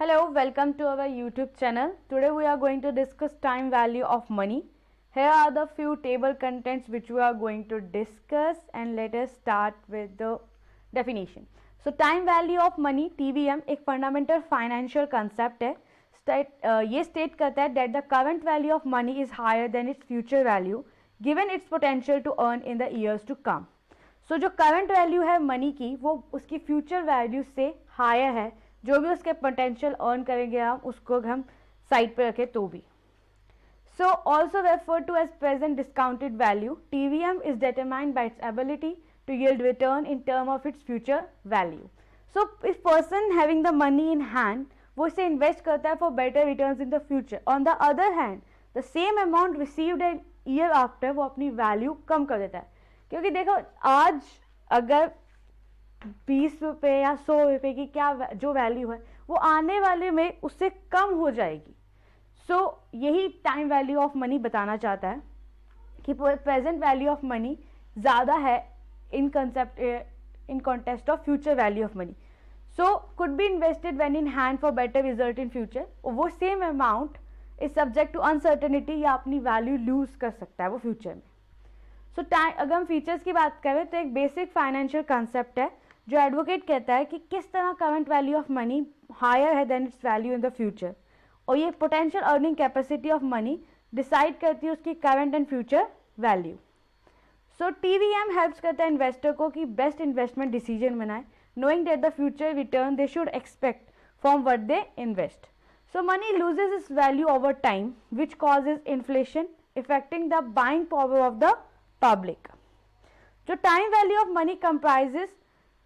Hello, welcome to our YouTube channel. Today we are going to discuss time value of money. Here are the few table contents which we are going to discuss, and let us start with the definition. So time value of money TVM एक fundamental financial concept है. ये state करता है that the current value of money is higher than its future value given its potential to earn in the years to come. So जो current value है money की वो उसकी future value से higher है. जो भी उसके पोटेंशियल अर्न करेंगे हम उसको हम साइड पे रखें तो भी. So also refer to as present discounted value. TVM is determined by its ability to yield return in term of its future value. So if person having the money in hand वो इसे invest करता है for better returns in the future. On the other hand the same amount received a year after वो अपनी value कम कर देता है. क्योंकि देखो आज अगर 20 रुपये या 100 रुपये की क्या जो वैल्यू है वो आने वाले में उससे कम हो जाएगी. सो यही टाइम वैल्यू ऑफ मनी बताना चाहता है कि प्रेजेंट वैल्यू ऑफ मनी ज़्यादा है in concept in context of future value of money. So could be invested when in hand for better result in future. वो same amount is subject to uncertainty या अपनी value loose कर सकता है वो future में. सो अगर हम फीचर्स की बात करें तो एक बेसिक फाइनेंशियल कंसेप्ट है जो एडवोकेट कहता है कि किस तरह current value of money higher है then its value in the future, और ये potential earning capacity of money decide करती है उसकी current and future value. So TVM helps करता है इन्वेस्टर को कि बेस्ट इन्वेस्टमेंट डिसीजन बनाए knowing that the future return they should expect from what they invest. So money loses its value over time which causes inflation effecting the buying power of the public. जो time value of money comprises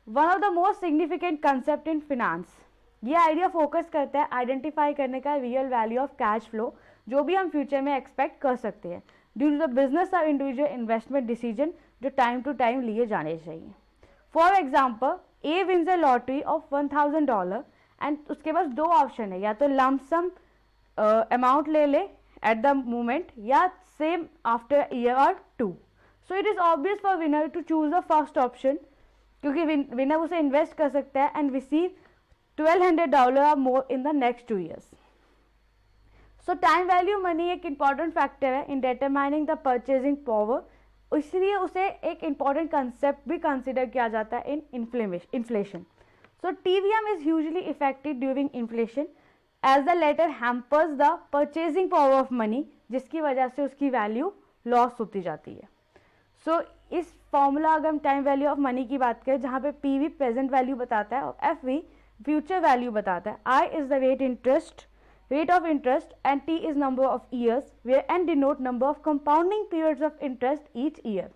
one of the most significant concept in finance. ये idea focus करता है identify करने का real value of cash flow जो भी हम future में एक्सपेक्ट कर सकते हैं ड्यू टू द बिजनेस और इंडिविजुअल इन्वेस्टमेंट डिसीजन जो टाइम टू टाइम लिए जाने चाहिए. For example a wins a lottery of $1000 and उसके पास दो ऑप्शन है, या तो लमसम अमाउंट ले ले एट द मोमेंट या सेम आफ्टर ईयर और 2. So it is obvious for winner to choose the first option क्योंकि विनर उसे इन्वेस्ट कर सकता है एंड रिसीव $1200 और more in the next 2 years. So time value money एक इंपॉर्टेंट फैक्टर है in determining the purchasing power. इसलिए उसे एक इंपॉर्टेंट कंसेप्ट भी कंसिडर किया जाता है in inflation. So TVM is hugely affected during inflation as the latter hampers the purchasing power of money जिसकी वजह से उसकी वैल्यू लॉस होती जाती है. सो इस फॉर्मूला अगर हम टाइम वैल्यू ऑफ मनी की बात करें जहाँ पे पीवी प्रेजेंट वैल्यू बताता है और एफवी फ्यूचर वैल्यू बताता है. I is the rate of interest and T is number of years where and denote number of compounding periods of interest each year.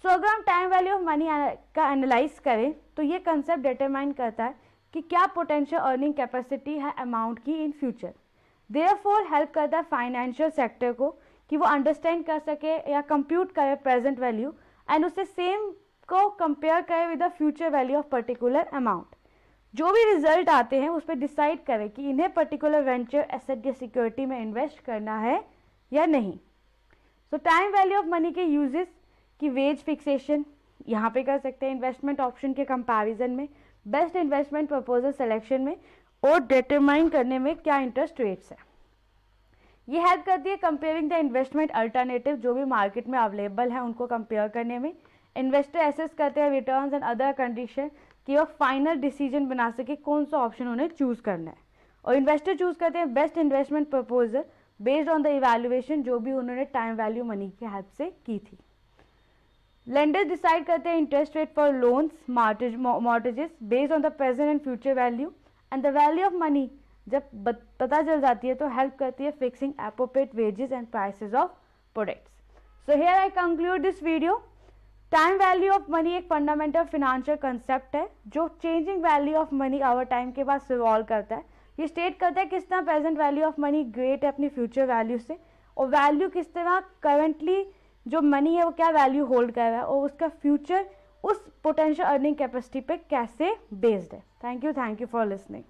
So अगर हम टाइम वैल्यू ऑफ मनी का analyse करें तो ये concept determine करता है कि क्या पोटेंशियल अर्निंग कैपेसिटी है अमाउंट की इन फ्यूचर. देयरफॉर हेल्प करता है फाइनेंशियल सेक्टर को कि वो अंडरस्टैंड कर सके या कंप्यूट करे प्रेजेंट वैल्यू एंड उसे सेम को कंपेयर करे with the future value of particular amount. जो भी रिजल्ट आते हैं उस पर डिसाइड करें कि इन्हें पर्टिकुलर वेंचर एसेट या सिक्योरिटी में इन्वेस्ट करना है या नहीं. सो टाइम वैल्यू ऑफ मनी के यूजेस की वेज फिक्सेशन यहाँ पे कर सकते हैं, इन्वेस्टमेंट ऑप्शन के कंपैरिजन में, बेस्ट इन्वेस्टमेंट प्रपोजल सिलेक्शन में और डिटरमाइन करने में क्या इंटरेस्ट रेट्स है. ये हेल्प करती है कंपेयरिंग द इन्वेस्टमेंट अल्टरनेटिव जो भी मार्केट में अवेलेबल है उनको कंपेयर करने में. इन्वेस्टर एसेस करते हैं रिटर्न्स एंड अदर कंडीशन कि वो फाइनल डिसीजन बना सके कौन सा ऑप्शन उन्हें चूज करना है. और इन्वेस्टर चूज करते हैं best investment proposal based on the evaluation जो भी उन्होंने टाइम वैल्यू मनी की हेल्प से की थी. लेंडर्स डिसाइड करते हैं interest rate for loans mortgages based on the present and future value and the value of money जब पता चल जाती है तो हेल्प करती है fixing appropriate wages and prices of products. So here I conclude this video. Time value of money एक fundamental financial concept है जो changing value of money over time के बाद रिवॉल्व करता है. ये स्टेट करता है किस तरह present value of money great है अपनी फ्यूचर वैल्यू से और वैल्यू किस तरह करंटली जो मनी है वो क्या वैल्यू होल्ड कर रहा है और उसका फ्यूचर उस पोटेंशियल अर्निंग कैपेसिटी पे कैसे बेस्ड है. Thank you for listening.